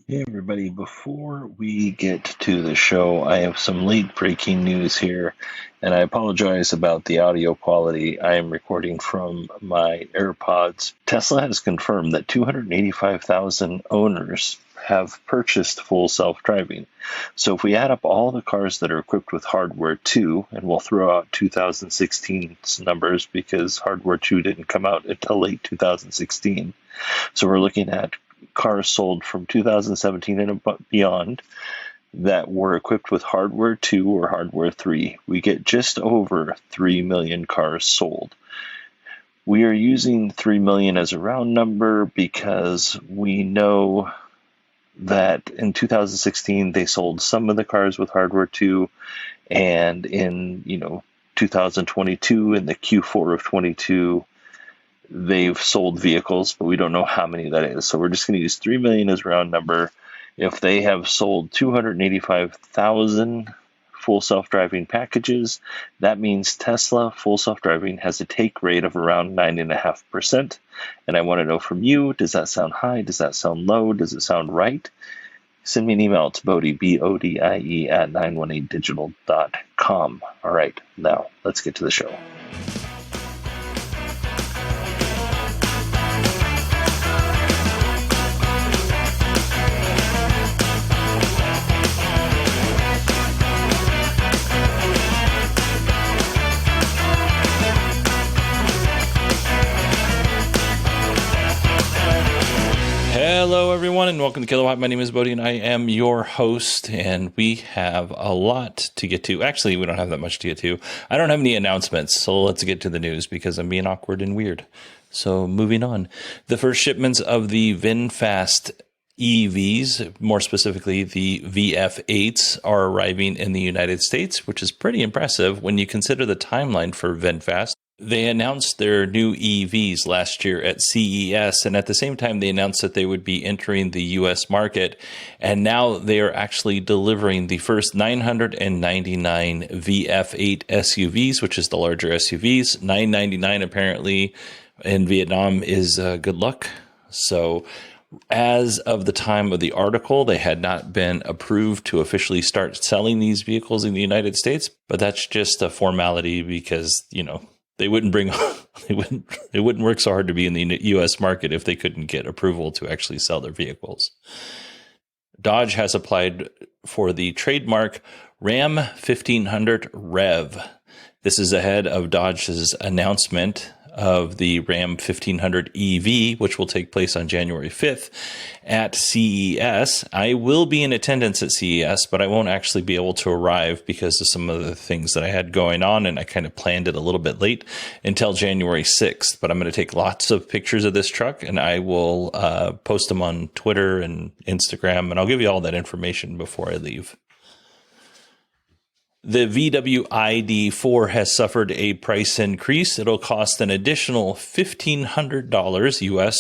Hey everybody, before we get to the show, I have some late breaking news here, and I apologize about the audio quality. I am recording from my AirPods. Tesla has confirmed that 285,000 owners have purchased full self-driving. So if we add up all the cars that are equipped with hardware 2, and we'll throw out 2016's numbers because hardware 2 didn't come out until late 2016. So we're looking at cars sold from 2017 and beyond that were equipped with hardware 2 or hardware 3. We get just over 3 million cars sold. We are using 3 million as a round number because we know that in 2016 they sold some of the cars with hardware 2, and in 2022, in the Q4 of 22, they've sold vehicles, but we don't know how many that is. So we're just going to use 3 million as a round number. If they have sold 285,000 full self-driving packages, that means Tesla full self-driving has a take rate of around 9.5%. And I want to know from you, does that sound high? Does that sound low? Does it sound right? Send me an email to Bodie, BODIE, at 918digital.com. All right, now let's get to the show. Hello, everyone, and welcome to Kilowatt. My name is Bodie, and I am your host, and we have a lot to get to. Actually, we don't have that much to get to. I don't have any announcements, so let's get to the news because I'm being awkward and weird. So moving on. The first shipments of the VinFast EVs, more specifically the VF8s, are arriving in the United States, which is pretty impressive when you consider the timeline for VinFast. They announced their new EVs last year at CES, and at the same time, they announced that they would be entering the U.S. market, and now they are actually delivering the first 999 VF8 SUVs, which is the larger SUVs. 999 apparently in Vietnam is good luck. So as of the time of the article, they had not been approved to officially start selling these vehicles in the United States, but that's just a formality because, they wouldn't they wouldn't work so hard to be in the U.S. market if they couldn't get approval to actually sell their vehicles. Dodge has applied for the trademark Ram 1500 Rev. This is ahead of Dodge's announcement of the Ram 1500 EV, which will take place on January 5th at CES. I will be in attendance at CES, but I won't actually be able to arrive because of some of the things that I had going on, and I kind of planned it a little bit late until January 6th. But I'm going to take lots of pictures of this truck, and I will post them on Twitter and Instagram, and I'll give you all that information before I leave. The VW ID4 has suffered a price increase. It'll cost an additional $1,500 US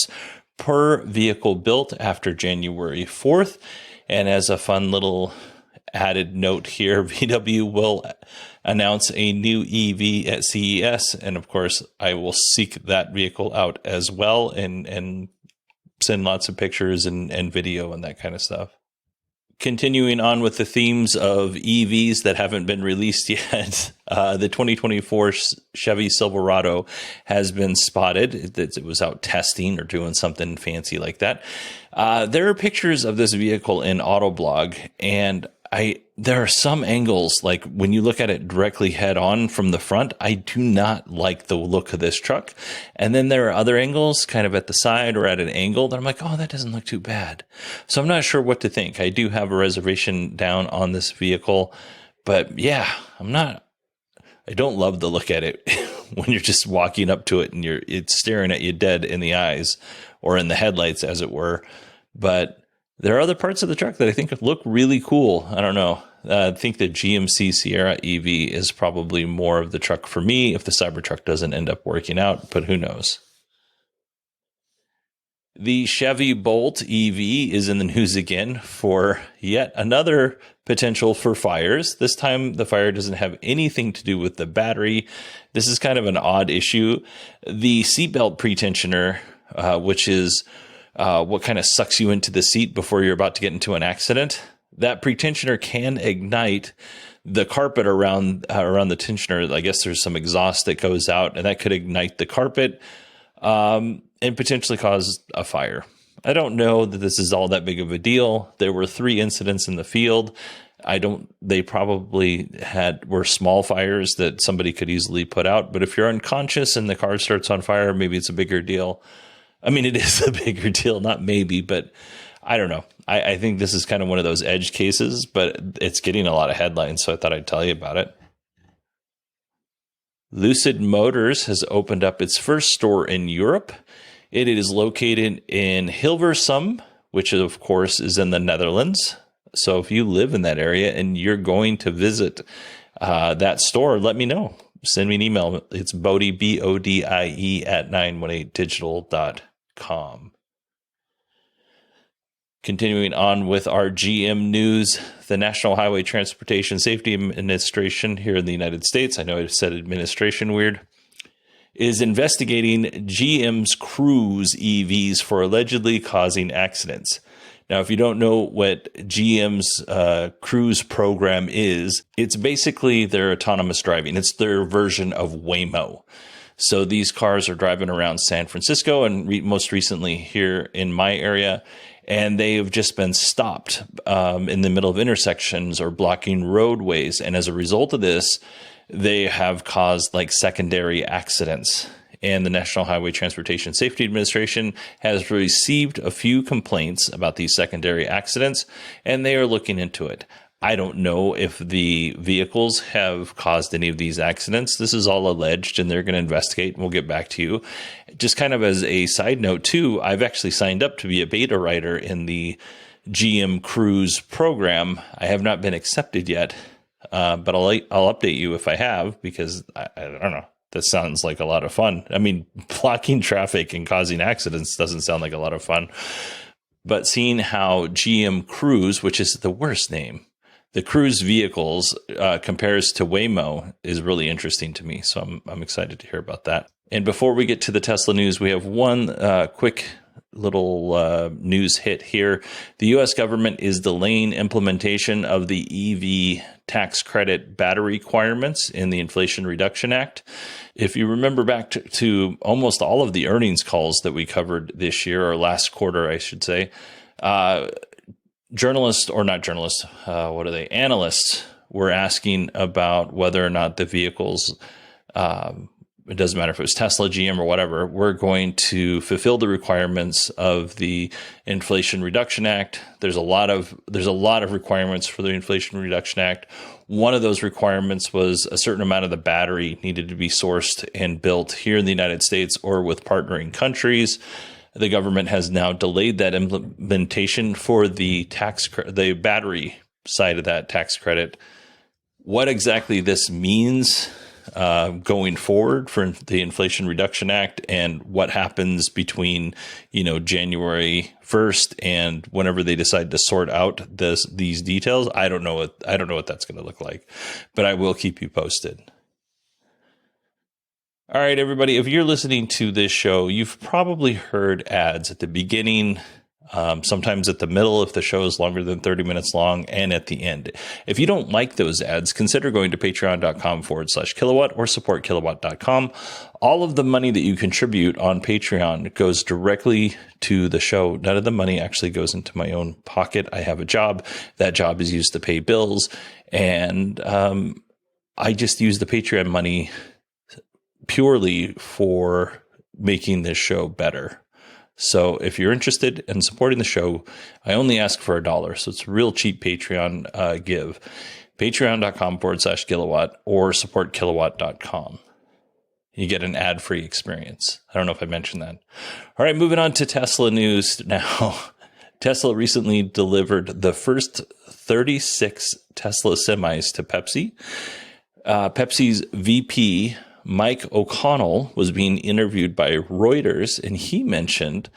per vehicle built after January 4th. And as a fun little added note here, VW will announce a new EV at CES. And of course, I will seek that vehicle out as well and send lots of pictures and video and that kind of stuff. Continuing on with the themes of EVs that haven't been released yet, the 2024 Chevy Silverado has been spotted. It was out testing or doing something fancy like that. There are pictures of this vehicle in Autoblog, and there are some angles, like when you look at it directly head on from the front, I do not like the look of this truck. And then there are other angles kind of at the side or at an angle that I'm like, oh, that doesn't look too bad. So I'm not sure what to think. I do have a reservation down on this vehicle, but yeah, I don't love the look at it when you're just walking up to it and it's staring at you dead in the eyes or in the headlights, as it were. But there are other parts of the truck that I think look really cool. I don't know. I think the GMC Sierra EV is probably more of the truck for me if the Cybertruck doesn't end up working out, but who knows? The Chevy Bolt EV is in the news again for yet another potential for fires. This time, the fire doesn't have anything to do with the battery. This is kind of an odd issue. The seatbelt pretensioner, which is what kind of sucks you into the seat before you're about to get into an accident. That pretensioner can ignite the carpet around the tensioner. I guess there's some exhaust that goes out, and that could ignite the carpet and potentially cause a fire. I don't know that this is all that big of a deal. There were 3 incidents in the field. They probably were small fires that somebody could easily put out. But if you're unconscious and the car starts on fire, maybe it's a bigger deal. I mean, it is a bigger deal, not maybe, but I don't know. I think this is kind of one of those edge cases, but it's getting a lot of headlines, so I thought I'd tell you about it. Lucid Motors has opened up its first store in Europe. It is located in Hilversum, which of course is in the Netherlands. So if you live in that area and you're going to visit that store, let me know. Send me an email. It's Bodie, BODIE at 918digital.com. Continuing on with our GM news, the National Highway Transportation Safety Administration here in the United States, I know I said administration weird, is investigating GM's Cruise EVs for allegedly causing accidents. Now, if you don't know what GM's Cruise program is, it's basically their autonomous driving. It's their version of Waymo. So these cars are driving around San Francisco and most recently here in my area, and they have just been stopped in the middle of intersections or blocking roadways. And as a result of this, they have caused like secondary accidents. And the National Highway Transportation Safety Administration has received a few complaints about these secondary accidents, and they are looking into it. I don't know if the vehicles have caused any of these accidents. This is all alleged, and they're going to investigate, and we'll get back to you. Just kind of as a side note, too, I've actually signed up to be a beta writer in the GM Cruise program. I have not been accepted yet, but I'll update you if I have, because I don't know. That sounds like a lot of fun. I mean, blocking traffic and causing accidents doesn't sound like a lot of fun. But seeing how GM Cruise, which is the worst name, the Cruise vehicles compares to Waymo is really interesting to me. So I'm excited to hear about that. And before we get to the Tesla news, we have one quick little news hit here. The U.S. government is delaying implementation of the EV tax credit battery requirements in the Inflation Reduction Act. If you remember back to almost all of the earnings calls that we covered this year, or last quarter, I should say, analysts were asking about whether or not the vehicles, it doesn't matter if it was Tesla, GM, or whatever, we're going to fulfill the requirements of the Inflation Reduction Act. There's a lot of requirements for the Inflation Reduction Act. One of those requirements was a certain amount of the battery needed to be sourced and built here in the United States or with partnering countries. The government has now delayed that implementation for the battery side of that tax credit. What exactly this means going forward for the Inflation Reduction Act and what happens between, January 1st and whenever they decide to sort out these details, I don't know what that's going to look like, but I will keep you posted. All right, everybody, if you're listening to this show, you've probably heard ads at the beginning, sometimes at the middle if the show is longer than 30 minutes long, and at the end. If you don't like those ads, consider going to patreon.com/kilowatt or supportkilowatt.com. All of the money that you contribute on Patreon goes directly to the show. None of the money actually goes into my own pocket. I have a job. That job is used to pay bills, and I just use the Patreon money purely for making this show better. So if you're interested in supporting the show, I only ask for $1. So it's a real cheap Patreon give. Patreon.com/kilowatt or supportkilowatt.com. You get an ad-free experience. I don't know if I mentioned that. All right, moving on to Tesla news now. Tesla recently delivered the first 36 Tesla semis to Pepsi. Pepsi's VP Mike O'Connell was being interviewed by Reuters, and he mentioned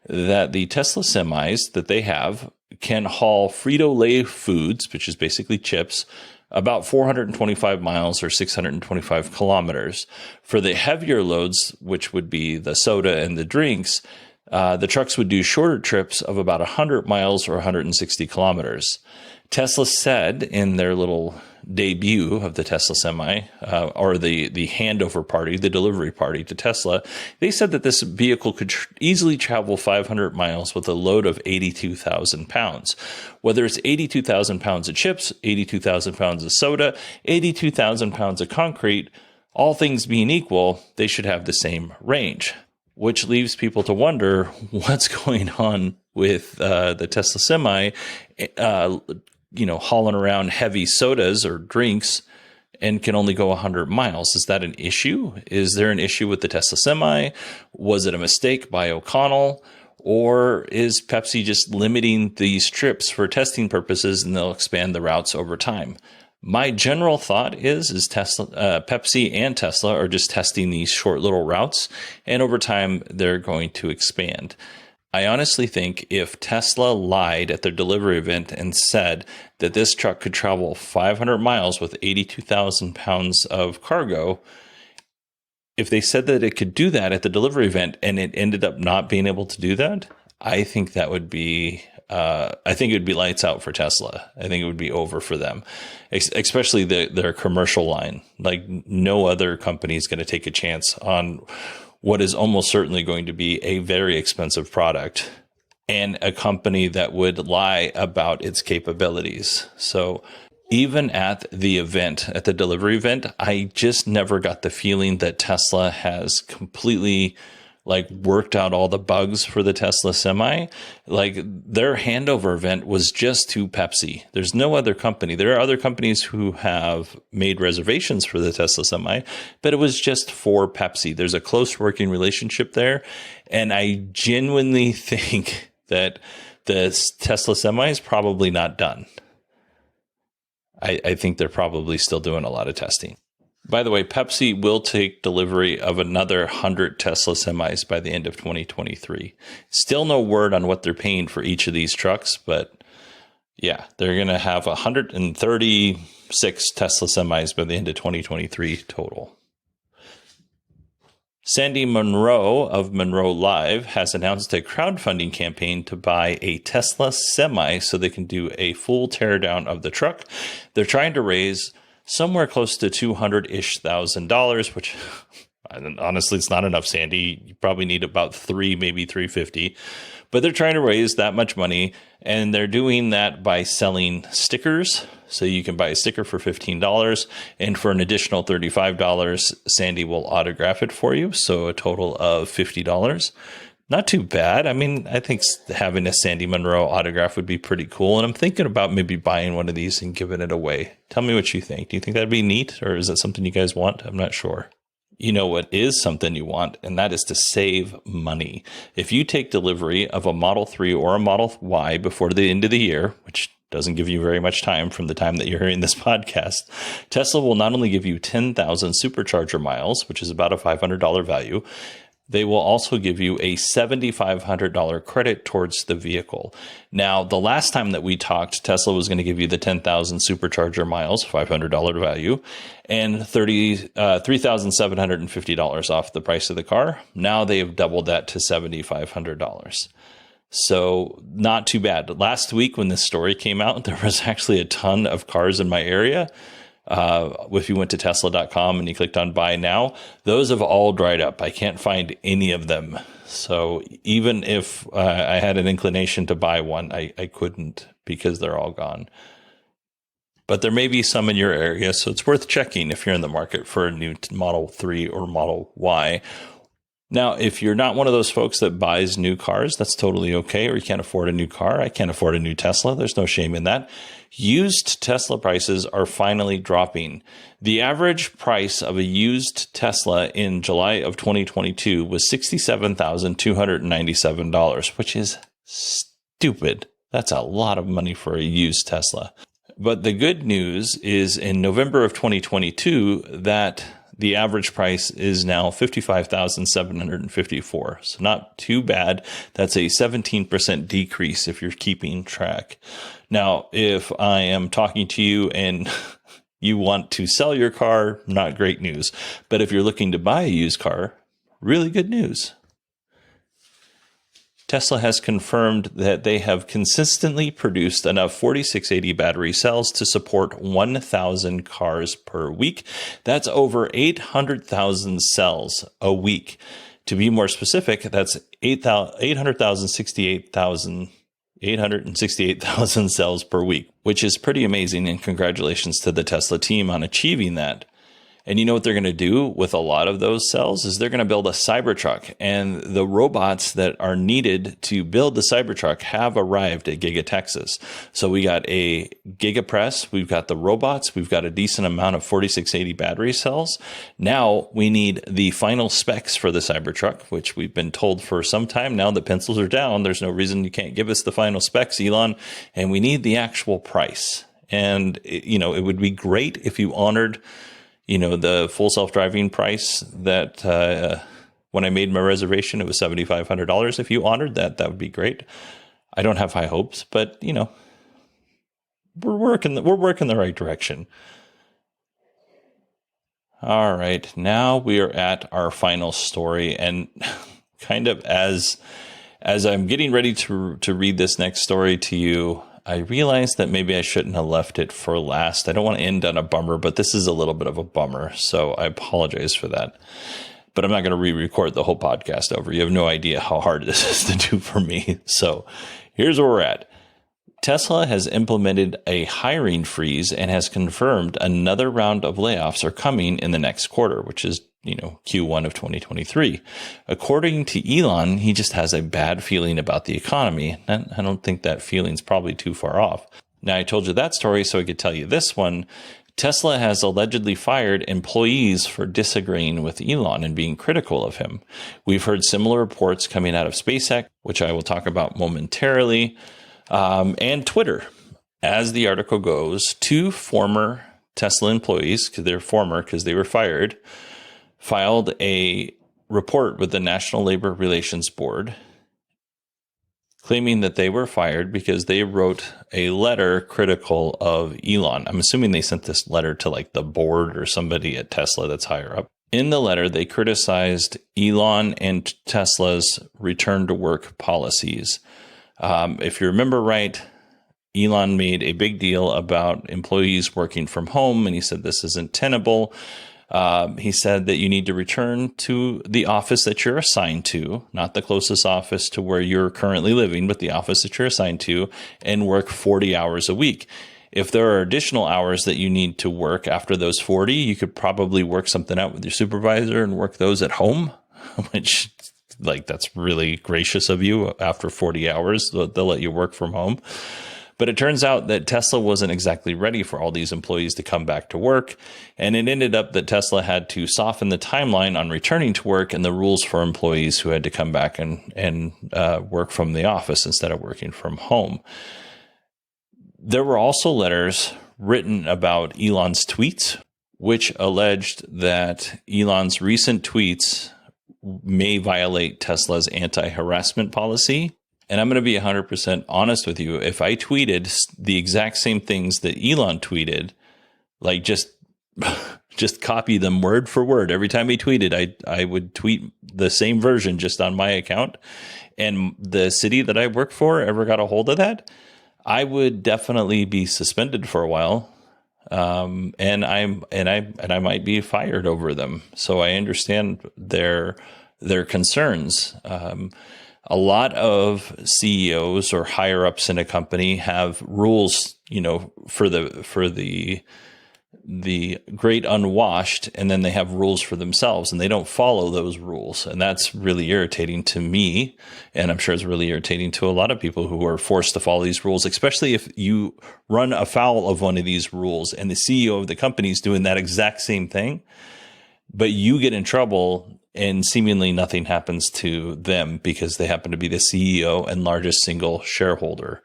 that the Tesla semis that they have can haul Frito-Lay foods, which is basically chips, about 425 miles or 625 kilometers. For the heavier loads, which would be the soda and the drinks, The trucks would do shorter trips of about 100 miles or 160 kilometers. Tesla said in their little debut of the Tesla Semi, or the handover party, the delivery party to Tesla, they said that this vehicle could easily travel 500 miles with a load of 82,000 pounds. Whether it's 82,000 pounds of chips, 82,000 pounds of soda, 82,000 pounds of concrete, all things being equal, they should have the same range, which leaves people to wonder what's going on with the Tesla Semi, hauling around heavy sodas or drinks and can only go 100 miles. Is that an issue? Is there an issue with the Tesla Semi? Was it a mistake by O'Connell? Or is Pepsi just limiting these trips for testing purposes and they'll expand the routes over time? My general thought is Pepsi and Tesla are just testing these short little routes, and over time they're going to expand. I honestly think if Tesla lied at their delivery event and said that this truck could travel 500 miles with 82,000 pounds of cargo, if they said that it could do that at the delivery event and it ended up not being able to do that, I think that would be I think it would be lights out for Tesla. I think it would be over for them, especially their commercial line. Like no other company is going to take a chance on what is almost certainly going to be a very expensive product and a company that would lie about its capabilities. So even at the event, at the delivery event, I just never got the feeling that Tesla has completely worked out all the bugs for the Tesla Semi. Like their handover event was just to Pepsi. There's no other company. There are other companies who have made reservations for the Tesla Semi, but it was just for Pepsi. There's a close working relationship there. And I genuinely think that the Tesla Semi is probably not done. I think they're probably still doing a lot of testing. By the way, Pepsi will take delivery of another 100 Tesla semis by the end of 2023. Still no word on what they're paying for each of these trucks, but yeah, they're going to have 136 Tesla semis by the end of 2023 total. Sandy Munro of Munro Live has announced a crowdfunding campaign to buy a Tesla Semi so they can do a full teardown of the truck. They're trying to raise somewhere close to $200,000, which honestly, it's not enough, Sandy. You probably need about maybe 350. But they're trying to raise that much money, and they're doing that by selling stickers. So you can buy a sticker for $15, and for an additional $35, Sandy will autograph it for you. So a total of $50. Not too bad. I mean, I think having a Sandy Munro autograph would be pretty cool. And I'm thinking about maybe buying one of these and giving it away. Tell me what you think. Do you think that'd be neat, or is that something you guys want? I'm not sure. You know what is something you want, and that is to save money. If you take delivery of a Model 3 or a Model Y before the end of the year, which doesn't give you very much time from the time that you're hearing this podcast, Tesla will not only give you 10,000 supercharger miles, which is about a $500 value, they will also give you a $7,500 credit towards the vehicle. Now, the last time that we talked, Tesla was going to give you the 10,000 supercharger miles, $500 value, and $3,750 off the price of the car. Now they have doubled that to $7,500. So not too bad. Last week when this story came out, there was actually a ton of cars in my area. If you went to Tesla.com and you clicked on buy now, those have all dried up. I can't find any of them. So even if I had an inclination to buy one, I couldn't because they're all gone. But there may be some in your area, so it's worth checking if you're in the market for a new Model 3 or Model Y. Now, if you're not one of those folks that buys new cars, that's totally okay, or you can't afford a new car. I can't afford a new Tesla. There's no shame in that. Used Tesla prices are finally dropping. The average price of a used Tesla in July of 2022 was $67,297, which is stupid. That's a lot of money for a used Tesla. But the good news is in November of 2022, that the average price is now $55,754. So not too bad. That's a 17% decrease if you're keeping track. Now, if I am talking to you and you want to sell your car, not great news. But if you're looking to buy a used car, really good news. Tesla has confirmed that they have consistently produced enough 4680 battery cells to support 1,000 cars per week. That's over 800,000 cells a week. To be more specific, that's 868,000 cells per week, which is pretty amazing. And congratulations to the Tesla team on achieving that. And you know what they're going to do with a lot of those cells is they're going to build a Cybertruck. And the robots that are needed to build the Cybertruck have arrived at Giga Texas. So we got a Giga Press, we've got the robots, we've got a decent amount of 4680 battery cells. Now we need the final specs for the Cybertruck, which we've been told for some time now that pencils are down. There's no reason you can't give us the final specs, Elon. And we need the actual price. And, it would be great if you honored the full self-driving price that when I made my reservation, it was $7,500. If you honored that, that would be great. I don't have high hopes, but we're working the right direction. All right, now we are at our final story, and kind of as I'm getting ready to read this next story to you, I realized that maybe I shouldn't have left it for last. I don't want to end on a bummer, but this is a little bit of a bummer, so I apologize for that. But I'm not going to re-record the whole podcast over. You have no idea how hard this is to do for me. So here's where we're at. Tesla has implemented a hiring freeze and has confirmed another round of layoffs are coming in the next quarter, which is Q1 of 2023. According to Elon, he just has a bad feeling about the economy. And I don't think that feeling's probably too far off. Now, I told you that story so I could tell you this one. Tesla has allegedly fired employees for disagreeing with Elon and being critical of him. We've heard similar reports coming out of SpaceX, which I will talk about momentarily, and Twitter. As the article goes, 2 former Tesla employees, because they were fired, filed a report with the National Labor Relations Board claiming that they were fired because they wrote a letter critical of Elon. I'm assuming they sent this letter to the board or somebody at Tesla that's higher up. In the letter, they criticized Elon and Tesla's return to work policies. If you remember right, Elon made a big deal about employees working from home, and he said this isn't tenable. He said that you need to return to the office that you're assigned to, not the closest office to where you're currently living, but the office that you're assigned to, and work 40 hours a week. If there are additional hours that you need to work after those 40, you could probably work something out with your supervisor and work those at home, which that's really gracious of you. After 40 hours, they'll let you work from home. But it turns out that Tesla wasn't exactly ready for all these employees to come back to work. And it ended up that Tesla had to soften the timeline on returning to work and the rules for employees who had to come back and work from the office instead of working from home. There were also letters written about Elon's tweets, which alleged that Elon's recent tweets may violate Tesla's anti-harassment policy. And I'm going to be 100% honest with you. If I tweeted the exact same things that Elon tweeted, just copy them word for word. Every time he tweeted, I would tweet the same version just on my account. And the city that I work for ever got a hold of that, I would definitely be suspended for a while. And I might be fired over them. So I understand their concerns. A lot of CEOs or higher ups in a company have rules, for the great unwashed, and then they have rules for themselves, and they don't follow those rules. And that's really irritating to me. And I'm sure it's really irritating to a lot of people who are forced to follow these rules, especially if you run afoul of one of these rules and the CEO of the company is doing that exact same thing, but you get in trouble and seemingly nothing happens to them because they happen to be the CEO and largest single shareholder.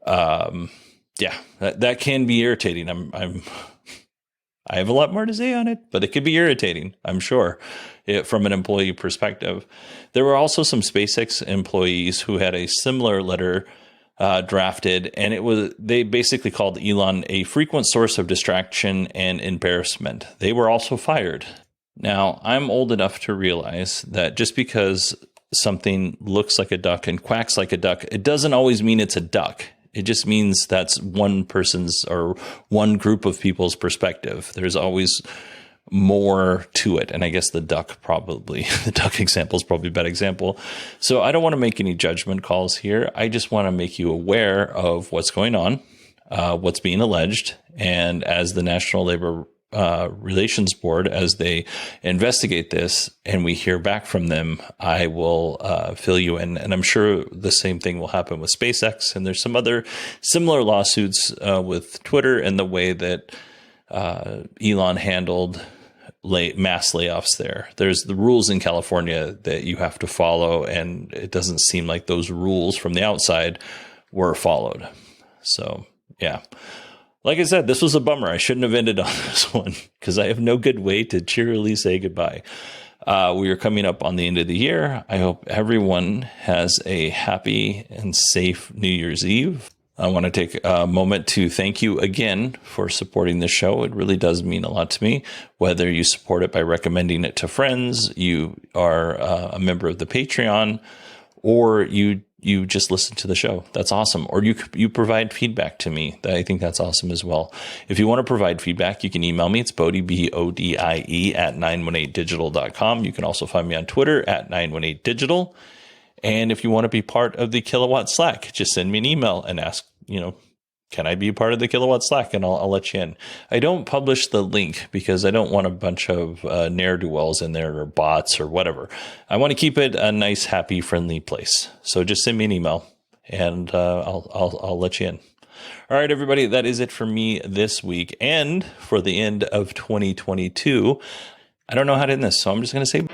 That can be irritating. I have a lot more to say on it, but it could be irritating, I'm sure, from an employee perspective. There were also some SpaceX employees who had a similar letter drafted, and they basically called Elon a frequent source of distraction and embarrassment. They were also fired. Now, I'm old enough to realize that just because something looks like a duck and quacks like a duck, it doesn't always mean it's a duck. It just means that's one person's or one group of people's perspective. There's always more to it. And I guess the duck example is probably a bad example. So I don't want to make any judgment calls here. I just want to make you aware of what's going on, what's being alleged. And as the National Labor Relations Board, as they investigate this and we hear back from them, I will fill you in. And I'm sure the same thing will happen with SpaceX. And there's some other similar lawsuits with Twitter and the way that Elon handled mass layoffs there. There's the rules in California that you have to follow, and it doesn't seem like those rules from the outside were followed. So, yeah. Like I said, this was a bummer. I shouldn't have ended on this one because I have no good way to cheerily say goodbye. We are coming up on the end of the year. I hope everyone has a happy and safe New Year's Eve. I want to take a moment to thank you again for supporting the show. It really does mean a lot to me, whether you support it by recommending it to friends, you are a member of the Patreon, or you just listen to the show. That's awesome. Or you provide feedback to me. I think that's awesome as well. If you want to provide feedback, you can email me. It's Bodie, BODIE at 918digital.com. You can also find me on Twitter at 918digital. And if you want to be part of the Kilowatt Slack, just send me an email and ask, can I be a part of the Kilowatt Slack? And I'll let you in. I don't publish the link because I don't want a bunch of ne'er-do-wells in there or bots or whatever. I want to keep it a nice, happy, friendly place. So just send me an email and I'll let you in. All right, everybody, that is it for me this week and for the end of 2022. I don't know how to end this, so I'm just going to say